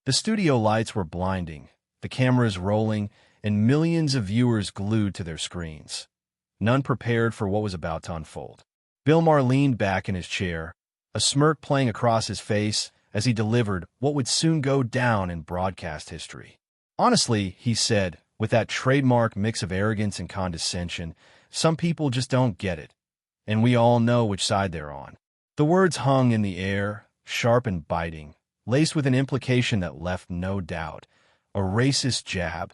The studio lights were blinding, the cameras rolling, and millions of viewers glued to their screens, none prepared for what was about to unfold. Maher leaned back in his chair, a smirk playing across his face as he delivered what would soon go down in broadcast history. Honestly, he said, with that trademark mix of arrogance and condescension, some people just don't get it, and we all know which side they're on. The words hung in the air, sharp and biting, laced with an implication that left no doubt, a racist jab,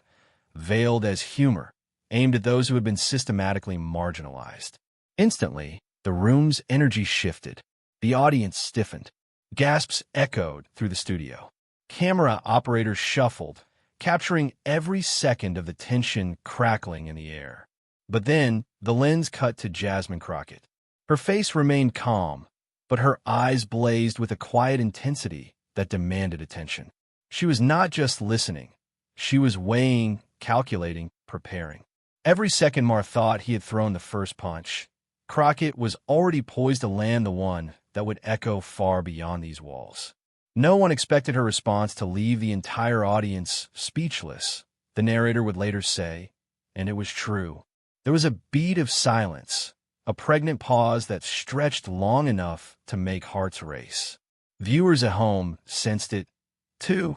veiled as humor, aimed at those who had been systematically marginalized. Instantly, the room's energy shifted. The audience stiffened. Gasps echoed through the studio. Camera operators shuffled, capturing every second of the tension crackling in the air. But then, the lens cut to Jasmine Crockett. Her face remained calm, but her eyes blazed with a quiet intensity that demanded attention. She was not just listening. She was weighing, calculating, preparing. Every second Maher thought he had thrown the first punch, Crockett was already poised to land the one that would echo far beyond these walls. No one expected her response to leave the entire audience speechless, the narrator would later say, and it was true. There was a beat of silence, a pregnant pause that stretched long enough to make hearts race. Viewers at home sensed it, too,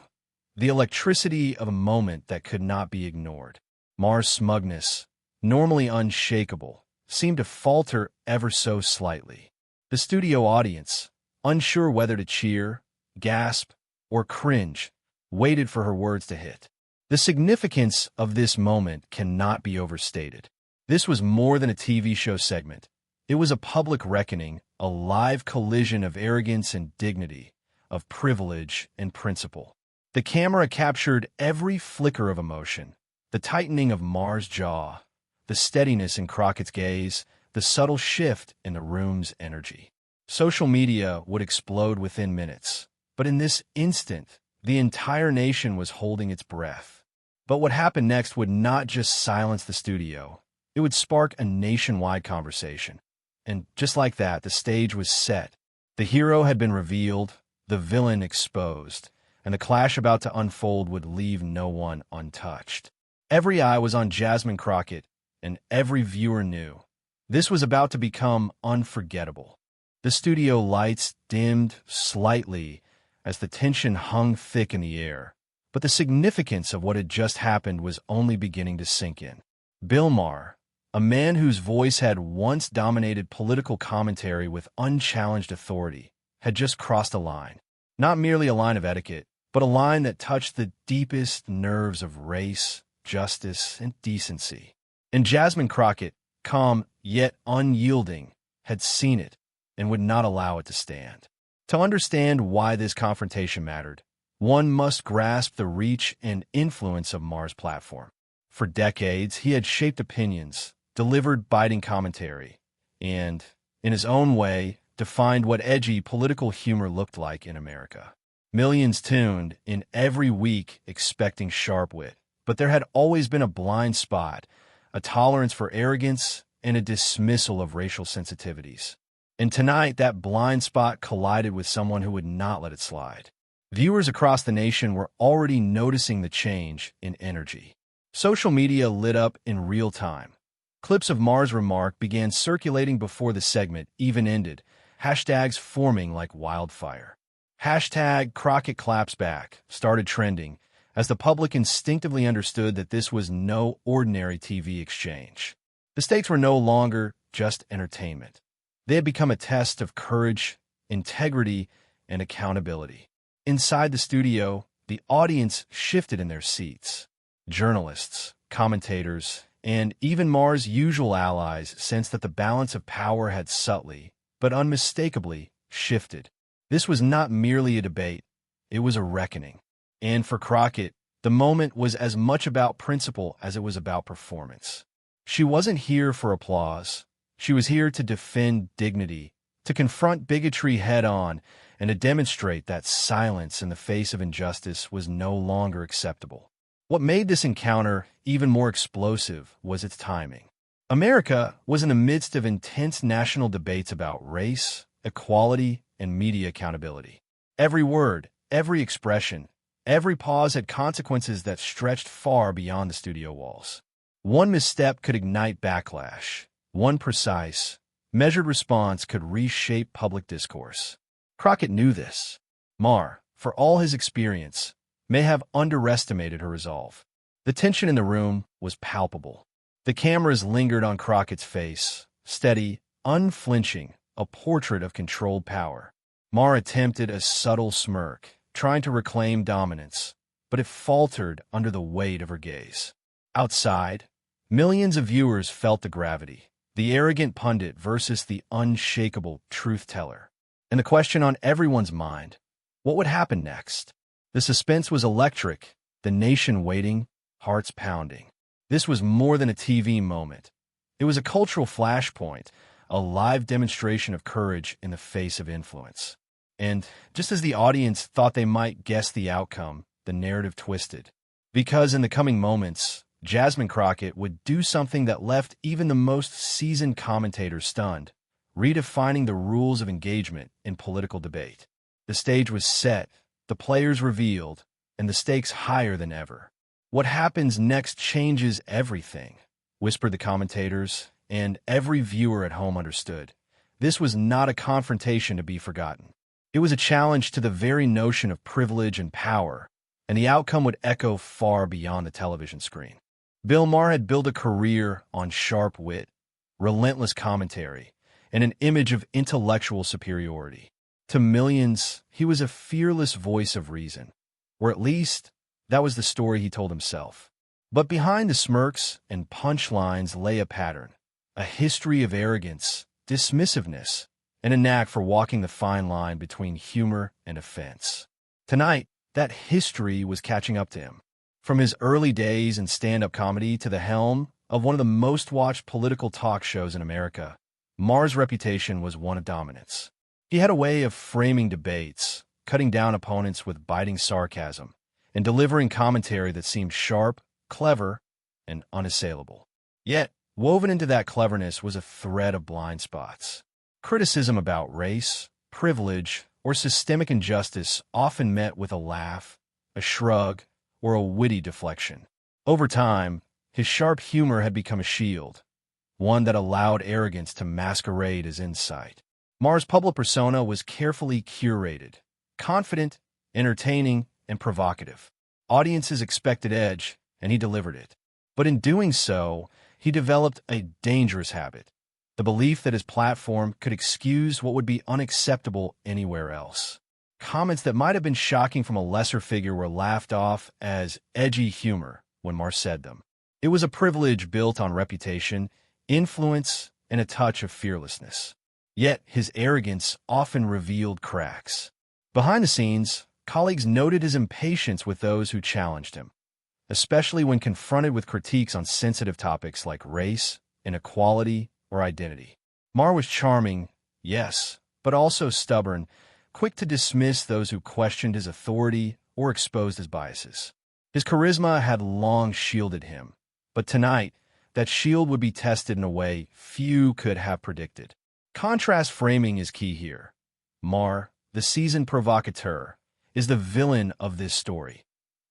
the electricity of a moment that could not be ignored. Maher's smugness, normally unshakable, seemed to falter ever so slightly. The studio audience, unsure whether to cheer, gasp, or cringe, waited for her words to hit. The significance of this moment cannot be overstated. This was more than a TV show segment. It was a public reckoning, a live collision of arrogance and dignity, of privilege and principle. The camera captured every flicker of emotion, the tightening of Maher's jaw, the steadiness in Crockett's gaze, the subtle shift in the room's energy. Social media would explode within minutes, but in this instant, the entire nation was holding its breath. But what happened next would not just silence the studio, it would spark a nationwide conversation. And just like that, the stage was set. The hero had been revealed, the villain exposed, and the clash about to unfold would leave no one untouched. Every eye was on Jasmine Crockett, and every viewer knew this was about to become unforgettable. The studio lights dimmed slightly as the tension hung thick in the air, but the significance of what had just happened was only beginning to sink in. Maher, a man whose voice had once dominated political commentary with unchallenged authority, had just crossed a line. Not merely a line of etiquette, but a line that touched the deepest nerves of race, justice, and decency. And Jasmine Crockett, calm yet unyielding, had seen it and would not allow it to stand. To understand why this confrontation mattered, one must grasp the reach and influence of Maher's platform. For decades, he had shaped opinions, delivered biting commentary, and, in his own way, defined what edgy political humor looked like in America. Millions tuned in every week expecting sharp wit, but there had always been a blind spot, a tolerance for arrogance, and a dismissal of racial sensitivities. And tonight, that blind spot collided with someone who would not let it slide. Viewers across the nation were already noticing the change in energy. Social media lit up in real time. Clips of Maher's Remark began circulating before the segment even ended, hashtags forming like wildfire. Hashtag Crockett claps back started trending, as the public instinctively understood that this was no ordinary TV exchange. The stakes were no longer just entertainment. They had become a test of courage, integrity, and accountability. Inside the studio, the audience shifted in their seats. Journalists, commentators, and even Maher's usual allies sensed that the balance of power had subtly, but unmistakably, shifted. This was not merely a debate, it was a reckoning. And for Crockett, the moment was as much about principle as it was about performance. She wasn't here for applause. She was here to defend dignity, to confront bigotry head-on, and to demonstrate that silence in the face of injustice was no longer acceptable. What made this encounter even more explosive was its timing. America was in the midst of intense national debates about race, equality, and media accountability. Every word, every expression, Every pause had consequences that stretched far beyond the studio walls. One misstep could ignite backlash. One precise, measured response could reshape public discourse. Crockett knew this. Maher, for all his experience, may have underestimated her resolve. The tension in the room was palpable. The cameras lingered on Crockett's face, steady, unflinching, a portrait of controlled power. Maher attempted a subtle smirk, trying to reclaim dominance, but it faltered under the weight of her gaze. Outside, millions of viewers felt the gravity, the arrogant pundit versus the unshakable truth-teller. And the question on everyone's mind, what would happen next? The suspense was electric, the nation waiting, hearts pounding. This was more than a TV moment. It was a cultural flashpoint, a live demonstration of courage in the face of influence. And just as the audience thought they might guess the outcome, the narrative twisted. Because in the coming moments, Jasmine Crockett would do something that left even the most seasoned commentators stunned, redefining the rules of engagement in political debate. The stage was set, the players revealed, and the stakes higher than ever. "What happens next changes everything," whispered the commentators, and every viewer at home understood. This was not a confrontation to be forgotten. It was a challenge to the very notion of privilege and power, and the outcome would echo far beyond the television screen. Bill Maher had built a career on sharp wit, relentless commentary, and an image of intellectual superiority. To millions, he was a fearless voice of reason, or at least that was the story he told himself. But behind the smirks and punchlines lay a pattern, a history of arrogance, dismissiveness, and a knack for walking the fine line between humor and offense. Tonight, that history was catching up to him. From his early days in stand-up comedy to the helm of one of the most-watched political talk shows in America, Maher's reputation was one of dominance. He had a way of framing debates, cutting down opponents with biting sarcasm, and delivering commentary that seemed sharp, clever, and unassailable. Yet, woven into that cleverness was a thread of blind spots. Criticism about race, privilege, or systemic injustice often met with a laugh, a shrug, or a witty deflection. Over time, his sharp humor had become a shield, one that allowed arrogance to masquerade as insight. Maher's public persona was carefully curated, confident, entertaining, and provocative. Audiences expected edge, and he delivered it. But in doing so, he developed a dangerous habit, the belief that his platform could excuse what would be unacceptable anywhere else. Comments that might have been shocking from a lesser figure were laughed off as edgy humor when Maher said them. It was a privilege built on reputation, influence, and a touch of fearlessness. Yet his arrogance often revealed cracks. Behind the scenes, colleagues noted his impatience with those who challenged him, especially when confronted with critiques on sensitive topics like race, inequality, or identity. Maher was charming, yes, but also stubborn, quick to dismiss those who questioned his authority or exposed his biases. His charisma had long shielded him, but tonight, that shield would be tested in a way few could have predicted. Contrast framing is key here. Maher, the seasoned provocateur, is the villain of this story,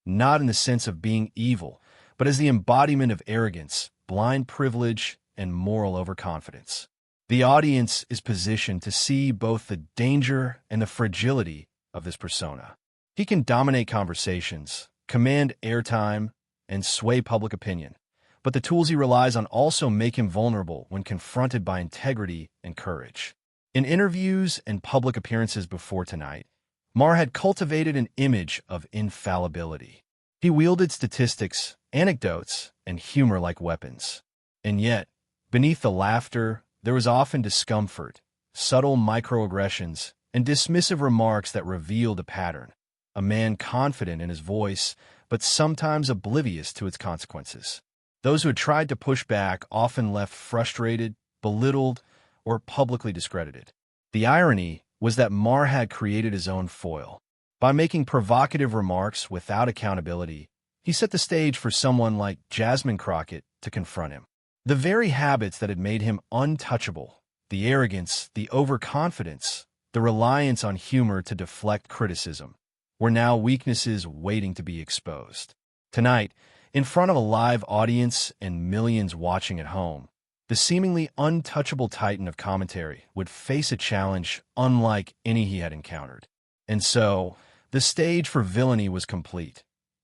not in the sense of being evil, but as the embodiment of arrogance, blind privilege, and moral overconfidence. The audience is positioned to see both the danger and the fragility of this persona. He can dominate conversations, command airtime, and sway public opinion, but the tools he relies on also make him vulnerable when confronted by integrity and courage. In interviews and public appearances before tonight, Maher had cultivated an image of infallibility. He wielded statistics, anecdotes, and humor like weapons. And yet, beneath the laughter, there was often discomfort, subtle microaggressions, and dismissive remarks that revealed a pattern. A man confident in his voice, but sometimes oblivious to its consequences. Those who had tried to push back often left frustrated, belittled, or publicly discredited. The irony was that Maher had created his own foil. By making provocative remarks without accountability, he set the stage for someone like Jasmine Crockett to confront him. The very habits that had made him untouchable, the arrogance, the overconfidence, the reliance on humor to deflect criticism, were now weaknesses waiting to be exposed. Tonight, in front of a live audience and millions watching at home, the seemingly untouchable titan of commentary would face a challenge unlike any he had encountered. And so, the stage for villainy was complete.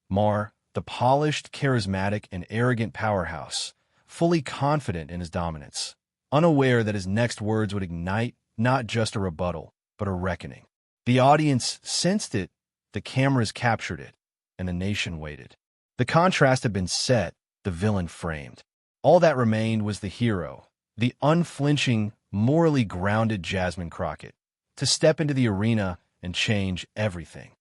Maher, the polished, charismatic, and arrogant powerhouse, fully confident in his dominance, unaware that his next words would ignite not just a rebuttal, but a reckoning. The audience sensed it, the cameras captured it, and the nation waited. The contrast had been set, the villain framed. All that remained was the hero, the unflinching, morally grounded Jasmine Crockett, to step into the arena and change everything.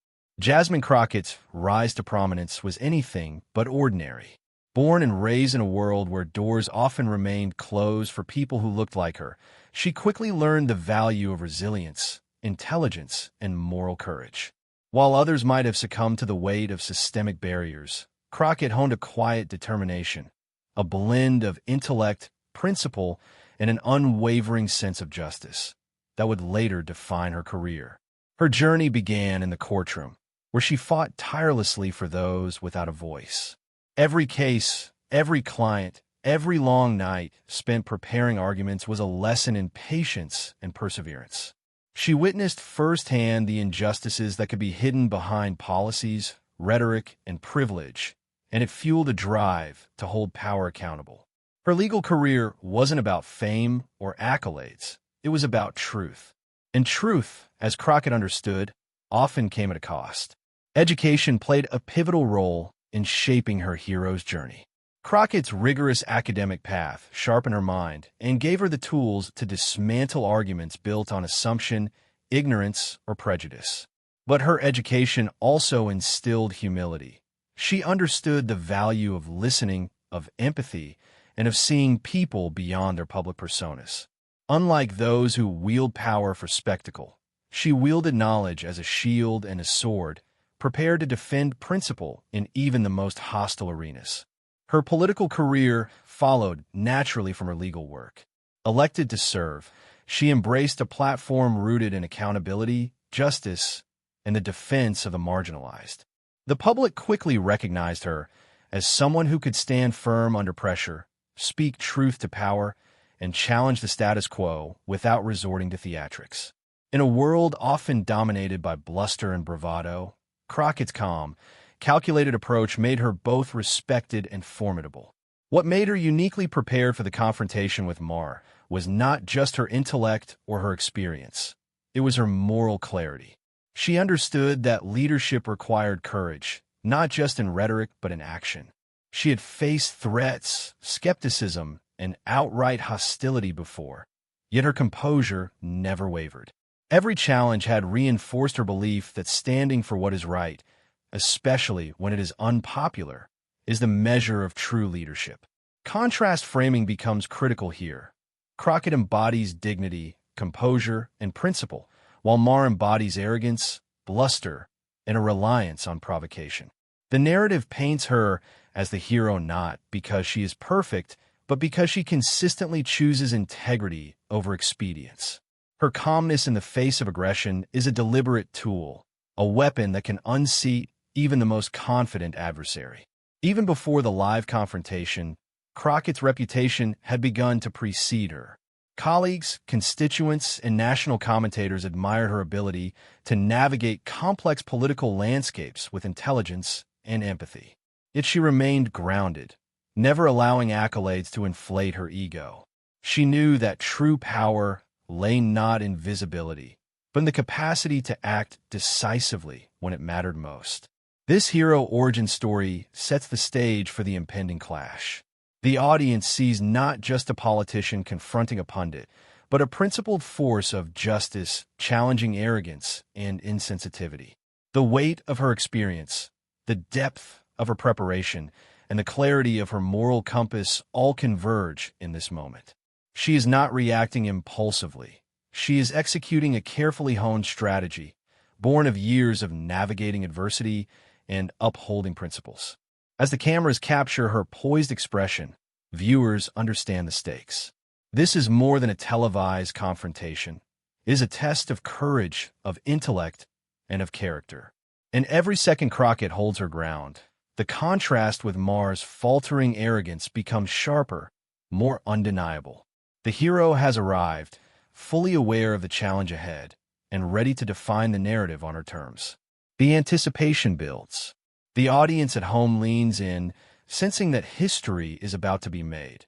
Jasmine Crockett's rise to prominence was anything but ordinary. Born and raised in a world where doors often remained closed for people who looked like her, she quickly learned the value of resilience, intelligence, and moral courage. While others might have succumbed to the weight of systemic barriers, Crockett honed a quiet determination, a blend of intellect, principle, and an unwavering sense of justice that would later define her career. Her journey began in the courtroom, where she fought tirelessly for those without a voice. Every case, every client, every long night spent preparing arguments was a lesson in patience and perseverance. She witnessed firsthand the injustices that could be hidden behind policies, rhetoric, and privilege, and it fueled a drive to hold power accountable. Her legal career wasn't about fame or accolades. It was about truth. And truth, as Crockett understood, often came at a cost. Education played a pivotal role in shaping her hero's journey. Crockett's rigorous academic path sharpened her mind and gave her the tools to dismantle arguments built on assumption, ignorance, or prejudice. But her education also instilled humility. She understood the value of listening, of empathy, and of seeing people beyond their public personas. Unlike those who wield power for spectacle, she wielded knowledge as a shield and a sword, prepared to defend principle in even the most hostile arenas. Her political career followed naturally from her legal work. Elected to serve, she embraced a platform rooted in accountability, justice, and the defense of the marginalized. The public quickly recognized her as someone who could stand firm under pressure, speak truth to power, and challenge the status quo without resorting to theatrics. In a world often dominated by bluster and bravado, Crockett's calm, calculated approach made her both respected and formidable. What made her uniquely prepared for the confrontation with Maher was not just her intellect or her experience. It was her moral clarity. She understood that leadership required courage, not just in rhetoric but in action. She had faced threats, skepticism, and outright hostility before, yet her composure never wavered. Every challenge had reinforced her belief that standing for what is right, especially when it is unpopular, is the measure of true leadership. Contrast framing becomes critical here. Crockett embodies dignity, composure, and principle, while Maher embodies arrogance, bluster, and a reliance on provocation. The narrative paints her as the hero not because she is perfect, but because she consistently chooses integrity over expedience. Her calmness in the face of aggression is a deliberate tool, a weapon that can unseat even the most confident adversary. Even before the live confrontation, Crockett's reputation had begun to precede her. Colleagues, constituents, and national commentators admired her ability to navigate complex political landscapes with intelligence and empathy. Yet she remained grounded, never allowing accolades to inflate her ego. She knew that true power lay not in visibility, but in the capacity to act decisively when it mattered most. This hero origin story sets the stage for the impending clash. The audience sees not just a politician confronting a pundit, but a principled force of justice challenging arrogance and insensitivity. The weight of her experience, the depth of her preparation, and the clarity of her moral compass all converge in this moment. She is not reacting impulsively. She is executing a carefully honed strategy, born of years of navigating adversity and upholding principles. As the cameras capture her poised expression, viewers understand the stakes. This is more than a televised confrontation. It is a test of courage, of intellect, and of character. And every second Crockett holds her ground, the contrast with Maher's faltering arrogance becomes sharper, more undeniable. The hero has arrived, fully aware of the challenge ahead, and ready to define the narrative on her terms. The anticipation builds. The audience at home leans in, sensing that history is about to be made,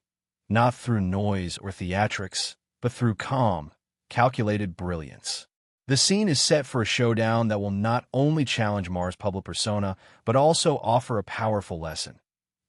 not through noise or theatrics, but through calm, calculated brilliance. The scene is set for a showdown that will not only challenge Maher's public persona, but also offer a powerful lesson.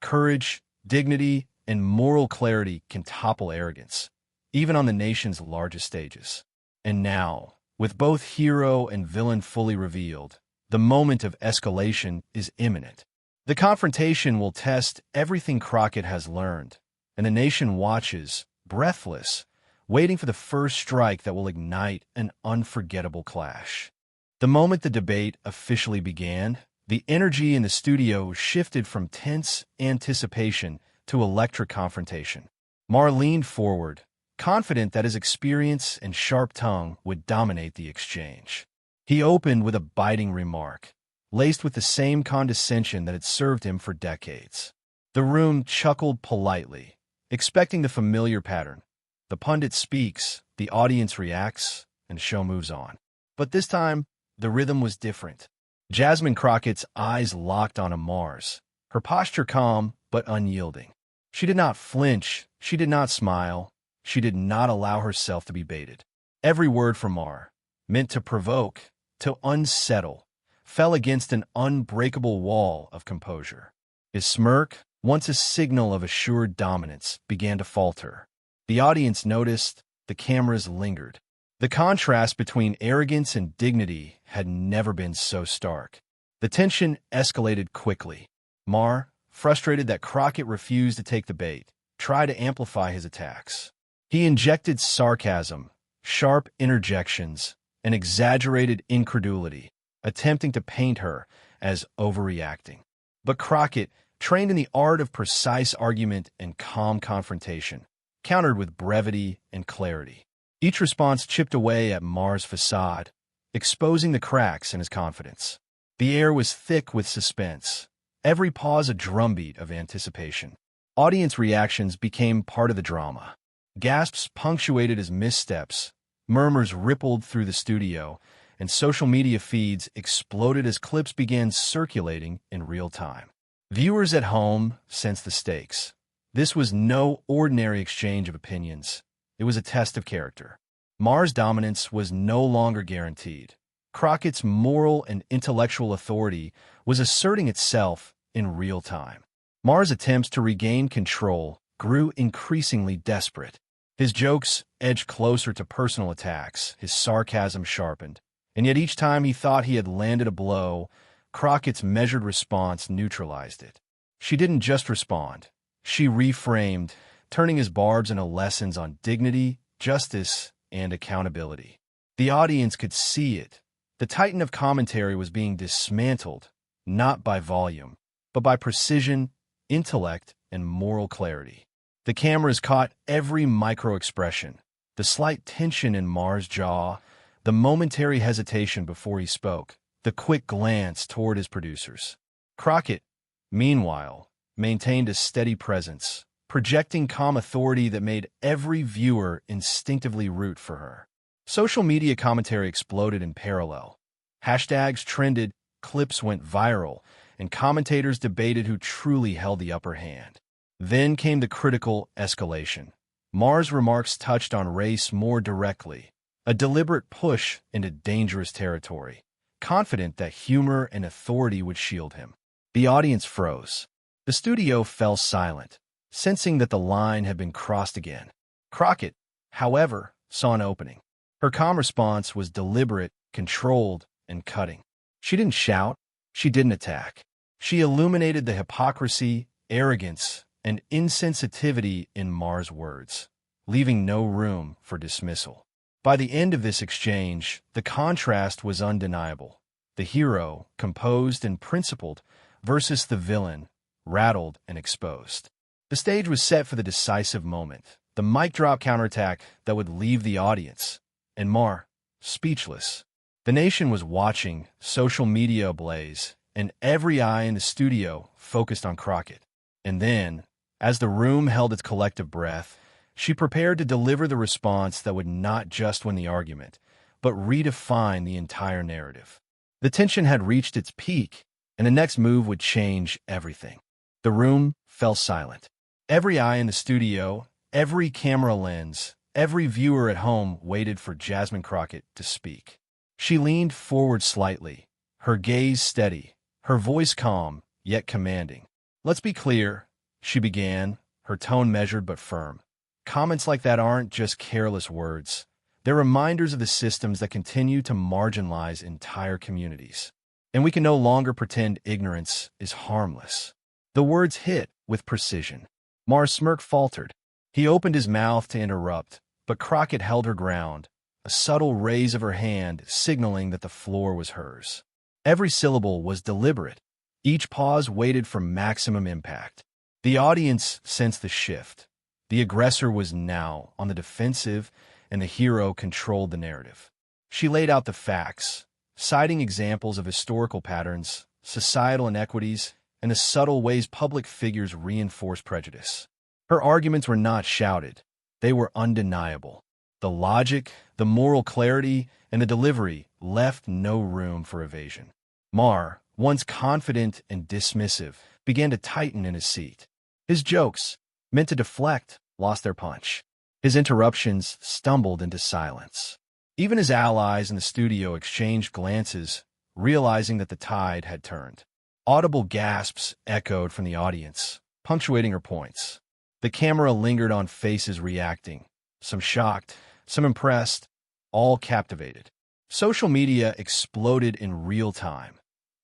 Courage, dignity, and moral clarity can topple arrogance, even on the nation's largest stages. And now, with both hero and villain fully revealed, the moment of escalation is imminent. The confrontation will test everything Crockett has learned, and the nation watches, breathless, waiting for the first strike that will ignite an unforgettable clash. The moment the debate officially began, the energy in the studio shifted from tense anticipation to electric confrontation. Maher leaned forward, confident that his experience and sharp tongue would dominate the exchange. He opened with a biting remark, laced with the same condescension that had served him for decades. The room chuckled politely, expecting the familiar pattern. The pundit speaks, the audience reacts, and the show moves on. But this time, the rhythm was different. Jasmine Crockett's eyes locked on Maher's, her posture calm but unyielding. She did not flinch, she did not smile, she did not allow herself to be baited. Every word from Maher, meant to provoke, to unsettle, fell against an unbreakable wall of composure. His smirk, once a signal of assured dominance, began to falter. The audience noticed, the cameras lingered. The contrast between arrogance and dignity had never been so stark. The tension escalated quickly. Maher, frustrated that Crockett refused to take the bait, tried to amplify his attacks. He injected sarcasm, sharp interjections, and exaggerated incredulity, attempting to paint her as overreacting. But Crockett, trained in the art of precise argument and calm confrontation, countered with brevity and clarity. Each response chipped away at Maher's facade, exposing the cracks in his confidence. The air was thick with suspense, every pause a drumbeat of anticipation. Audience reactions became part of the drama. Gasps punctuated his missteps, murmurs rippled through the studio, and social media feeds exploded as clips began circulating in real time. Viewers at home sensed the stakes. This was no ordinary exchange of opinions. It was a test of character. Maher's dominance was no longer guaranteed. Crockett's moral and intellectual authority was asserting itself in real time. Maher's attempts to regain control grew increasingly desperate. His jokes edged closer to personal attacks, his sarcasm sharpened. And yet each time he thought he had landed a blow, Crockett's measured response neutralized it. She didn't just respond. She reframed, turning his barbs into lessons on dignity, justice, and accountability. The audience could see it. The titan of commentary was being dismantled, not by volume, but by precision, intellect, and moral clarity. The cameras caught every micro-expression, the slight tension in Maher's jaw, the momentary hesitation before he spoke, the quick glance toward his producers. Crockett, meanwhile, maintained a steady presence, projecting calm authority that made every viewer instinctively root for her. Social media commentary exploded in parallel. Hashtags trended, clips went viral, and commentators debated who truly held the upper hand. Then came the critical escalation. Maher's remarks touched on race more directly, a deliberate push into dangerous territory, confident that humor and authority would shield him. The audience froze. The studio fell silent, sensing that the line had been crossed again. Crockett, however, saw an opening. Her calm response was deliberate, controlled, and cutting. She didn't shout. She didn't attack. She illuminated the hypocrisy, arrogance, and insensitivity in Maher's words, leaving no room for dismissal. By the end of this exchange, the contrast was undeniable. The hero, composed and principled, versus the villain, rattled and exposed. The stage was set for the decisive moment, the mic drop counterattack that would leave the audience, and Maher, speechless. The nation was watching, social media ablaze, and every eye in the studio focused on Crockett. And then, as the room held its collective breath, she prepared to deliver the response that would not just win the argument, but redefine the entire narrative. The tension had reached its peak, and the next move would change everything. The room fell silent. Every eye in the studio, every camera lens, every viewer at home waited for Jasmine Crockett to speak. She leaned forward slightly, her gaze steady, her voice calm, yet commanding. "Let's be clear," she began, her tone measured but firm. "Comments like that aren't just careless words. They're reminders of the systems that continue to marginalize entire communities. And we can no longer pretend ignorance is harmless." The words hit with precision. Maher's smirk faltered. He opened his mouth to interrupt, but Crockett held her ground, a subtle raise of her hand signaling that the floor was hers. Every syllable was deliberate. Each pause waited for maximum impact. The audience sensed the shift. The aggressor was now on the defensive, and the hero controlled the narrative. She laid out the facts, citing examples of historical patterns, societal inequities, and the subtle ways public figures reinforce prejudice. Her arguments were not shouted. They were undeniable. The logic, the moral clarity, and the delivery left no room for evasion. Maher, once confident and dismissive, began to tighten in his seat. His jokes, meant to deflect, lost their punch. His interruptions stumbled into silence. Even his allies in the studio exchanged glances, realizing that the tide had turned. Audible gasps echoed from the audience, punctuating her points. The camera lingered on faces reacting, some shocked, some impressed, all captivated. Social media exploded in real time.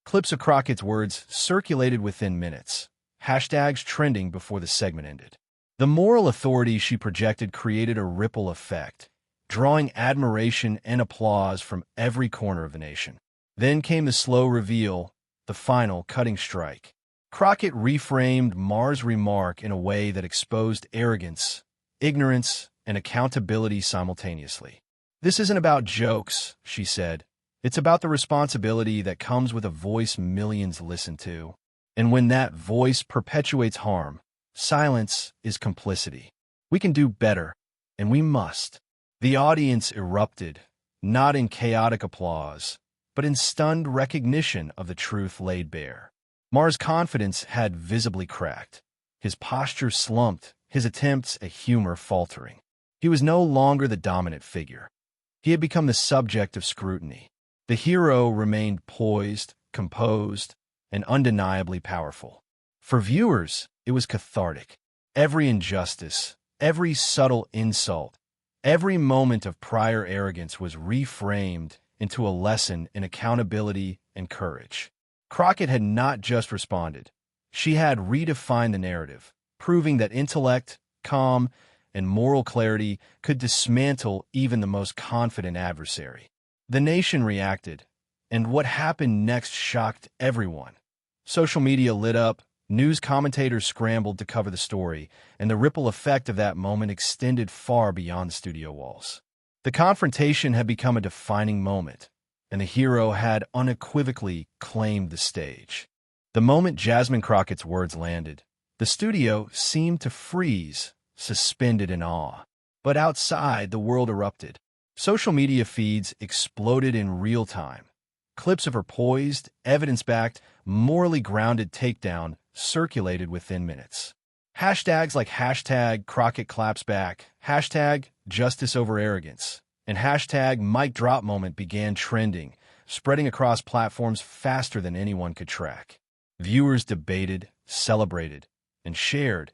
Clips of Crockett's words circulated within minutes, hashtags trending before the segment ended. The moral authority she projected created a ripple effect, drawing admiration and applause from every corner of the nation. Then came the slow reveal, the final cutting strike. Crockett reframed Maher's remark in a way that exposed arrogance, ignorance, and accountability simultaneously. "This isn't about jokes," she said. "It's about the responsibility that comes with a voice millions listen to. And when that voice perpetuates harm, silence is complicity. We can do better, and we must." The audience erupted, not in chaotic applause, but in stunned recognition of the truth laid bare. Maher's confidence had visibly cracked. His posture slumped, his attempts at humor faltering. He was no longer the dominant figure. He had become the subject of scrutiny. The hero remained poised, composed, and undeniably powerful. For viewers, it was cathartic. Every injustice, every subtle insult, every moment of prior arrogance was reframed into a lesson in accountability and courage. Crockett had not just responded. She had redefined the narrative, proving that intellect, calm, and moral clarity could dismantle even the most confident adversary. The nation reacted, and what happened next shocked everyone. Social media lit up, news commentators scrambled to cover the story, and the ripple effect of that moment extended far beyond the studio walls. The confrontation had become a defining moment, and the hero had unequivocally claimed the stage. The moment Jasmine Crockett's words landed, the studio seemed to freeze, suspended in awe. But outside, the world erupted. Social media feeds exploded in real time. Clips of her poised, evidence-backed, morally grounded takedown circulated within minutes. Hashtags like hashtag Crockett claps back, hashtag justice over arrogance, and hashtag mic drop moment began trending, spreading across platforms faster than anyone could track. Viewers debated, celebrated, and shared,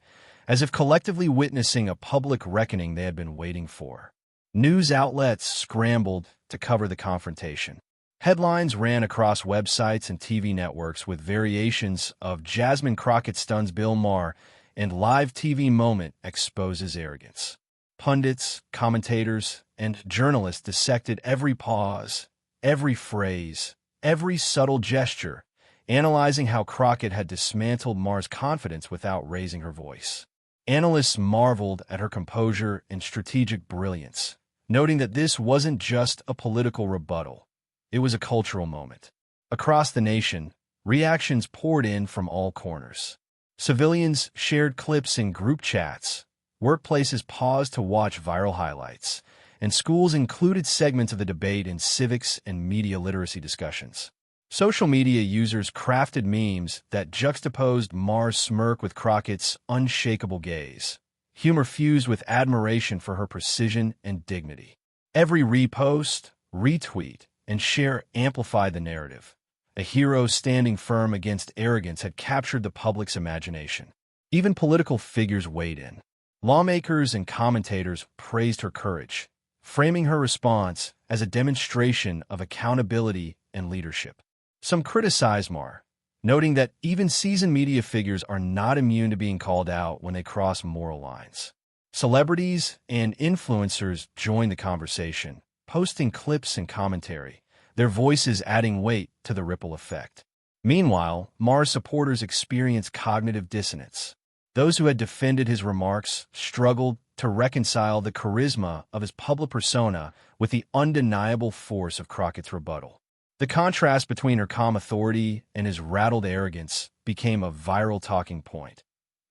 as if collectively witnessing a public reckoning they had been waiting for. News outlets scrambled to cover the confrontation. Headlines ran across websites and TV networks with variations of "Jasmine Crockett stuns Bill Maher" and "Live TV moment exposes arrogance." Pundits, commentators, and journalists dissected every pause, every phrase, every subtle gesture, analyzing how Crockett had dismantled Maher's confidence without raising her voice. Analysts marveled at her composure and strategic brilliance, noting that this wasn't just a political rebuttal. it was a cultural moment. Across the nation, reactions poured in from all corners. Civilians shared clips in group chats, workplaces paused to watch viral highlights, and schools included segments of the debate in civics and media literacy discussions. Social media users crafted memes that juxtaposed Maher's smirk with Crockett's unshakable gaze, humor fused with admiration for her precision and dignity. Every repost, retweet, and share amplified the narrative. A hero standing firm against arrogance had captured the public's imagination. Even political figures weighed in. Lawmakers and commentators praised her courage, framing her response as a demonstration of accountability and leadership. Some criticized Maher, noting that even seasoned media figures are not immune to being called out when they cross moral lines. Celebrities and influencers joined the conversation, posting clips and commentary, their voices adding weight to the ripple effect. Meanwhile, Maher's supporters experienced cognitive dissonance. Those who had defended his remarks struggled to reconcile the charisma of his public persona with the undeniable force of Crockett's rebuttal. The contrast between her calm authority and his rattled arrogance became a viral talking point.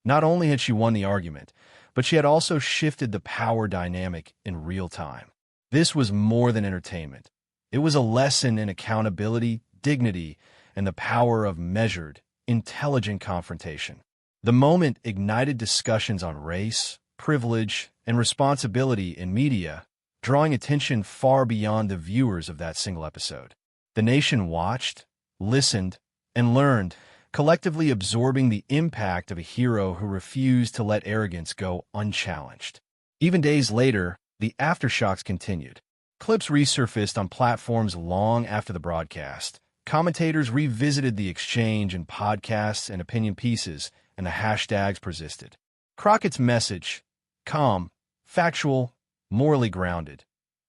Not only had she won the argument, but she had also shifted the power dynamic in real time. This was more than entertainment. It was a lesson in accountability, dignity, and the power of measured, intelligent confrontation. The moment ignited discussions on race, privilege, and responsibility in media, drawing attention far beyond the viewers of that single episode. The nation watched, listened, and learned, collectively absorbing the impact of a hero who refused to let arrogance go unchallenged. Even days later, the aftershocks continued. Clips resurfaced on platforms long after the broadcast. Commentators revisited the exchange in podcasts and opinion pieces, and the hashtags persisted. Crockett's message, calm, factual, morally grounded,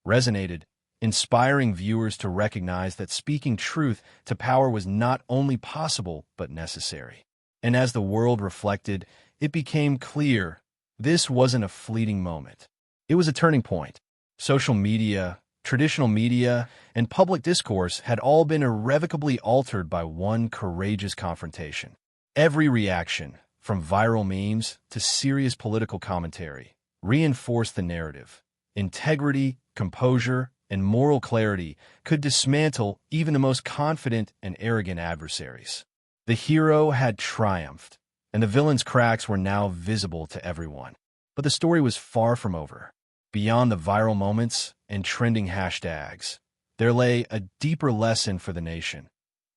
resonated, inspiring viewers to recognize that speaking truth to power was not only possible but necessary. And as the world reflected, it became clear this wasn't a fleeting moment. It was a turning point. Social media, traditional media, and public discourse had all been irrevocably altered by one courageous confrontation. Every reaction, from viral memes to serious political commentary, reinforced the narrative. Integrity, composure, and moral clarity could dismantle even the most confident and arrogant adversaries. The hero had triumphed, and the villain's cracks were now visible to everyone. But the story was far from over. Beyond the viral moments and trending hashtags, there lay a deeper lesson for the nation,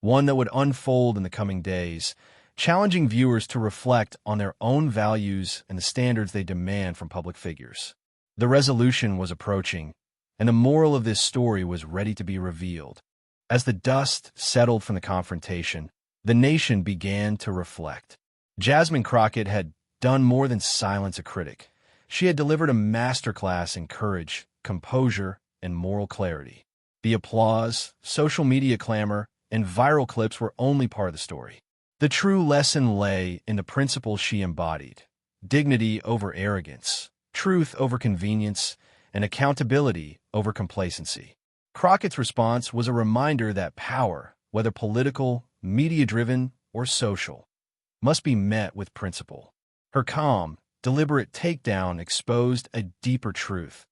one that would unfold in the coming days, challenging viewers to reflect on their own values and the standards they demand from public figures. The resolution was approaching, and the moral of this story was ready to be revealed. As the dust settled from the confrontation, the nation began to reflect. Jasmine Crockett had done more than silence a critic. She had delivered a masterclass in courage, composure, and moral clarity. The applause, social media clamor, and viral clips were only part of the story. The true lesson lay in the principles she embodied: dignity over arrogance, truth over convenience, and accountability over complacency. Crockett's response was a reminder that power, whether political, media-driven, or social, must be met with principle. Her calm, deliberate takedown exposed a deeper truth.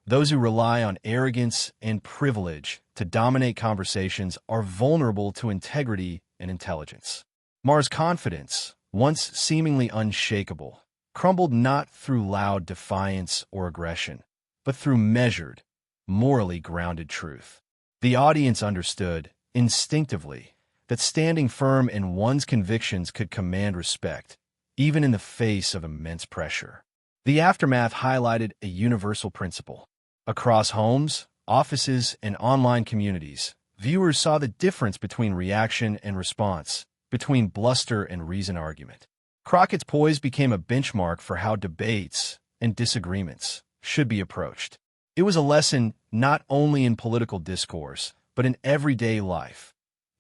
Those who rely on arrogance and privilege to dominate conversations are vulnerable to integrity and intelligence. Maher's confidence, once seemingly unshakable, crumbled not through loud defiance or aggression, but through measured, morally grounded truth. The audience understood, instinctively, that standing firm in one's convictions could command respect, even in the face of immense pressure. The aftermath highlighted a universal principle. Across homes, offices, and online communities, viewers saw the difference between reaction and response, between bluster and reasoned argument. Crockett's poise became a benchmark for how debates and disagreements should be approached. It was a lesson not only in political discourse, but in everyday life.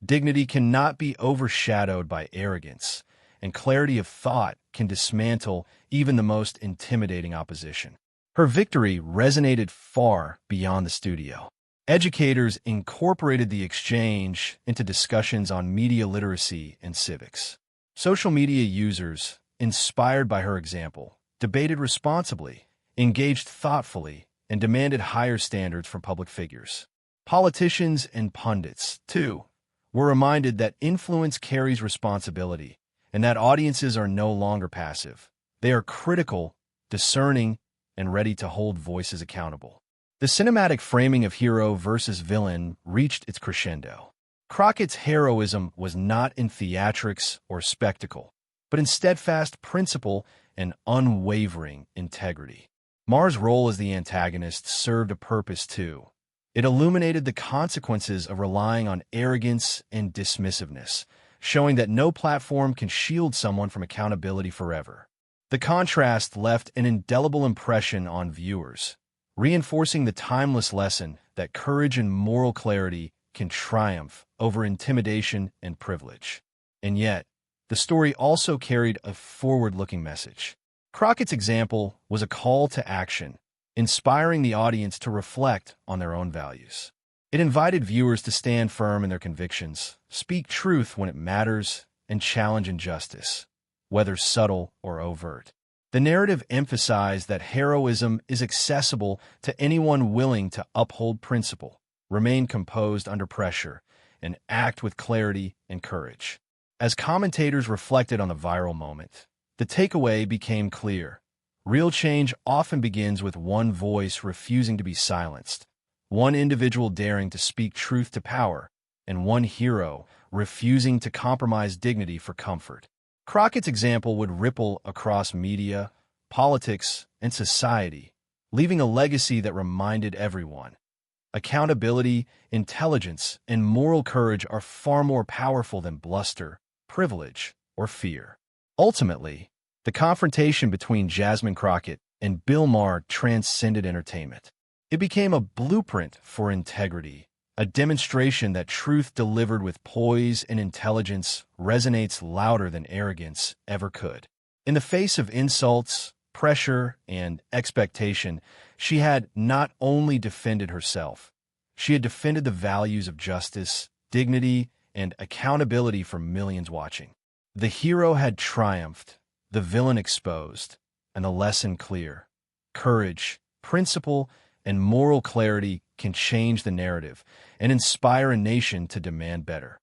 Dignity cannot be overshadowed by arrogance, and clarity of thought can dismantle even the most intimidating opposition. Her victory resonated far beyond the studio. Educators incorporated the exchange into discussions on media literacy and civics. Social media users, inspired by her example, debated responsibly, engaged thoughtfully, and demanded higher standards from public figures. Politicians and pundits, too, were reminded that influence carries responsibility and that audiences are no longer passive. They are critical, discerning, and ready to hold voices accountable. The cinematic framing of hero versus villain reached its crescendo. Crockett's heroism was not in theatrics or spectacle, but in steadfast principle and unwavering integrity. Maher's role as the antagonist served a purpose too. It illuminated the consequences of relying on arrogance and dismissiveness, showing that no platform can shield someone from accountability forever. The contrast left an indelible impression on viewers, reinforcing the timeless lesson that courage and moral clarity can triumph over intimidation and privilege. And yet, the story also carried a forward-looking message. Crockett's example was a call to action, inspiring the audience to reflect on their own values. It invited viewers to stand firm in their convictions, speak truth when it matters, and challenge injustice, whether subtle or overt. The narrative emphasized that heroism is accessible to anyone willing to uphold principle, remain composed under pressure, and act with clarity and courage. As commentators reflected on the viral moment, the takeaway became clear. Real change often begins with one voice refusing to be silenced, one individual daring to speak truth to power, and one hero refusing to compromise dignity for comfort. Crockett's example would ripple across media, politics, and society, leaving a legacy that reminded everyone. Accountability, intelligence, and moral courage are far more powerful than bluster, privilege, or fear. Ultimately, the confrontation between Jasmine Crockett and Bill Maher transcended entertainment. It became a blueprint for integrity, a demonstration that truth delivered with poise and intelligence resonates louder than arrogance ever could. In the face of insults, pressure, and expectation, she had not only defended herself, she had defended the values of justice, dignity, and accountability for millions watching. The hero had triumphed, the villain exposed, and the lesson clear. Courage, principle, and moral clarity can change the narrative and inspire a nation to demand better.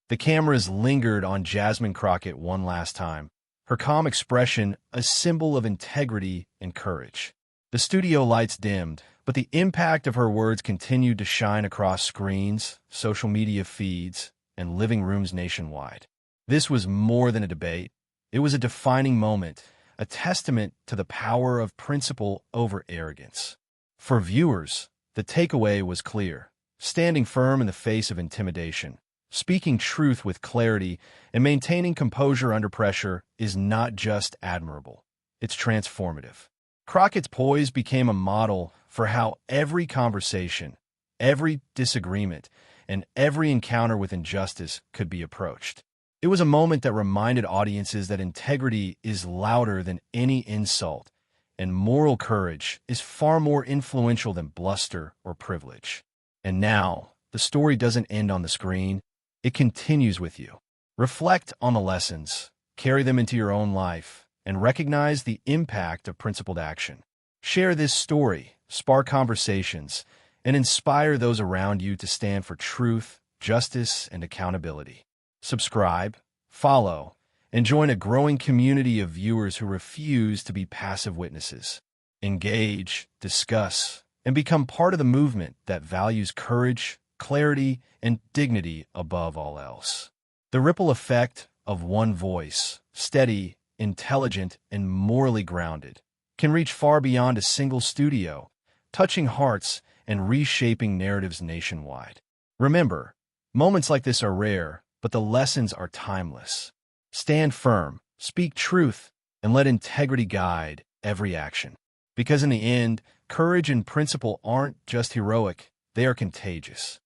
The cameras lingered on Jasmine Crockett one last time, her calm expression a symbol of integrity and courage. The studio lights dimmed, but the impact of her words continued to shine across screens, social media feeds, and living rooms nationwide. This was more than a debate. It was a defining moment, a testament to the power of principle over arrogance. For viewers, the takeaway was clear. Standing firm in the face of intimidation, speaking truth with clarity, and maintaining composure under pressure is not just admirable, it's transformative. Crockett's poise became a model for how every conversation, every disagreement, and every encounter with injustice could be approached. It was a moment that reminded audiences that integrity is louder than any insult, and moral courage is far more influential than bluster or privilege. And now, the story doesn't end on the screen, it continues with you. Reflect on the lessons, carry them into your own life, and recognize the impact of principled action. Share this story, spark conversations, and inspire those around you to stand for truth, justice, and accountability. Subscribe, follow, and join a growing community of viewers who refuse to be passive witnesses. Engage, discuss, and become part of the movement that values courage, clarity, and dignity above all else. The ripple effect of one voice, steady, intelligent, and morally grounded, can reach far beyond a single studio, touching hearts and reshaping narratives nationwide. Remember, moments like this are rare, but the lessons are timeless. Stand firm, speak truth, and let integrity guide every action. Because in the end, courage and principle aren't just heroic, they are contagious.